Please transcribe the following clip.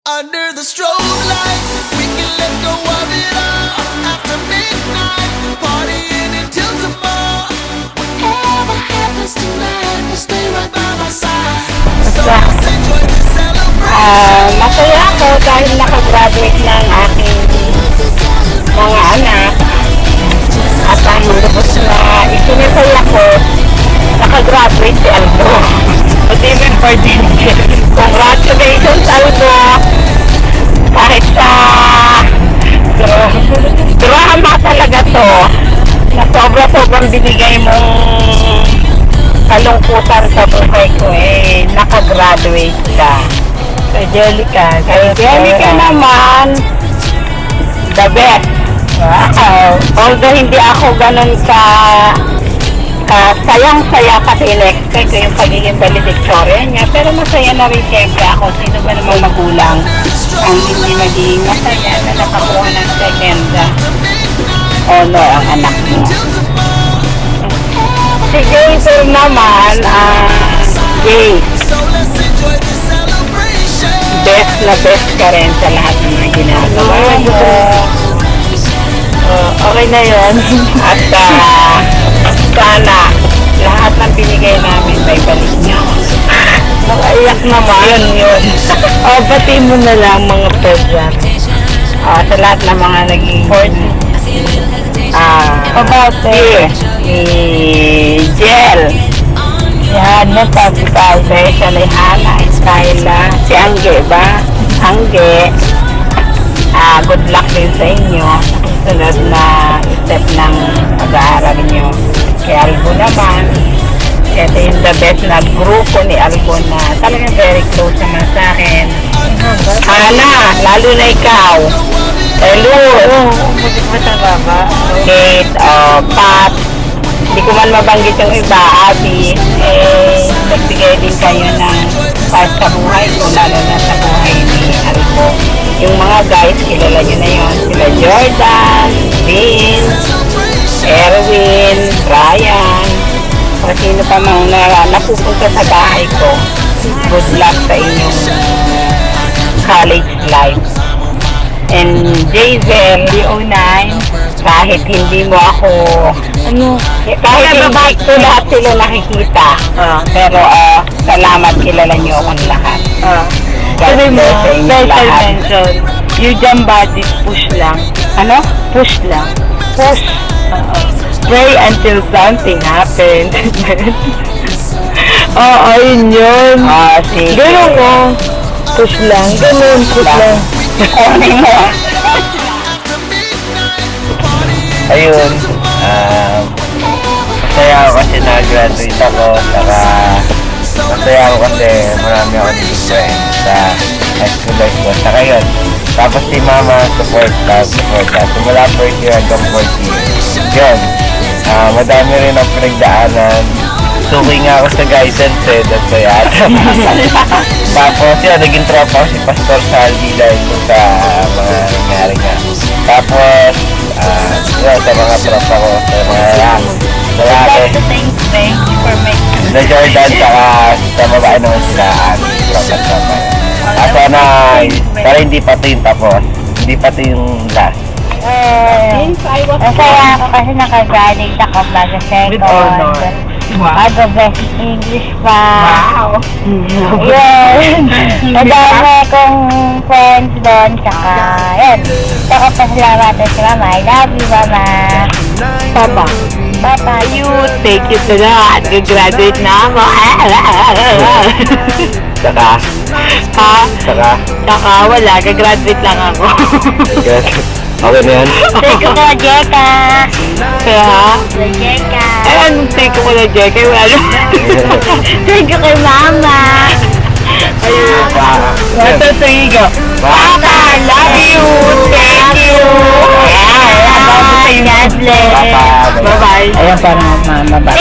Under the strobe lights, we can let go of it all. After midnight, partying until tomorrow. Whatever happens tonight, we'll stay right by my side. So let's enjoy the celebration. Masaya ako dahil nakagraduate ng aking mga anak. At ang lubos na isinipay ako, nakagraduate si Aldo. But even for Ginger, congratulations Aldo! Kahit sa drama talaga to, na sobra-sobrang binigay mong kalungkutan sa buhay ko, nakagraduate ka. Kay Angelica. Kay Angelica naman, the best. Wow. Although hindi ako ganun sayang-saya kasi in-expect ko yung pagiging valedictorian niya, pero masaya na rin siyempre ako. Sino ba namang magulang ang hindi magiging masaya na nakakuha ng second honor ang anak mo. Si Jason naman, Jay, best na best ka rin sa lahat ng mga ginagawa mo. Okay na yun. At sana lahat ng binigay namin may balik niyo. Nakaiyak naman. Yun. Pati mo na lang mga program. Sa lahat ng mga naging about ni Jel. Yan, nagpapipal kayo siya ni Hana, Skyla, si Angge ba? Angge. Good luck din sa inyo. Sunod na step ng pag-aaral nyo. Kay Albo naman, ito yung the best na grupo ni Albo na talagang very close naman sa akin. Hana, lalo na ikaw. Hello. Kate, Pat. Hindi ko man mabanggit yung iba, Abby. Nagbigay din kayo ng part sa buhay ko, lalo na sa buhay ni Albo. Yung mga guys, kilala nyo na yun. Sila Jordan, Vince, Erwin, Brian, o sino pa mga napupunta sa bahay ko. Good luck sa inyong college life. And Jazel, D09, kahit hindi mo ako, kahit hindi ko lahat sila nakikita, pero salamat, kilala nyo akong lahat. Sabi mo, special mention, you jump body, push lang. Ano? Push lang. Push. Pray until something happens. Ayun yun. Sige. Ganun ko. Push lang. Ganun, push lang. Ayun. Masaya ako kasi na-graduate ako. Saka masaya ako kasi marami ako naging friends sa high school life ko. Saka yun. Tapos si mama, support ka. Simula first year hanggang fourth year. Yun. Madami rin ang pinagdaanan. Suki nga ako sa guidance that's why Tapos yun, naging tropa ako si Pastor Salvi dahil sa mga nangyari nga. Tapos, yun, sa mga tropa ko, sa mga lalaki. Thank you for making Na Jordan, saka sa babae naman sila, tropa. At sana, pero hindi pa ito yung tapos. Hindi pa ito yung last. Masaya ako kasi nakagraduate ako baga second. With honor. Wow. The best English pa. Wow! Yun. Madami kong friends doon. Tsaka, yun. Tsaka pasalamatan si Mama. I love you, Mama. Papa, You, thank you to God. Graduate na ako. Saka? Tsaka wala. Gagraduate lang ako. Okay na yan? Thank you kay Jeka. Jeka. Anong thank you kay Jeka? Thank you kay Mama. Ayun pa. 1, 2, 3, go. Papa, love you. Thank you. God bless. Bye-bye. Ayan, parang mababa.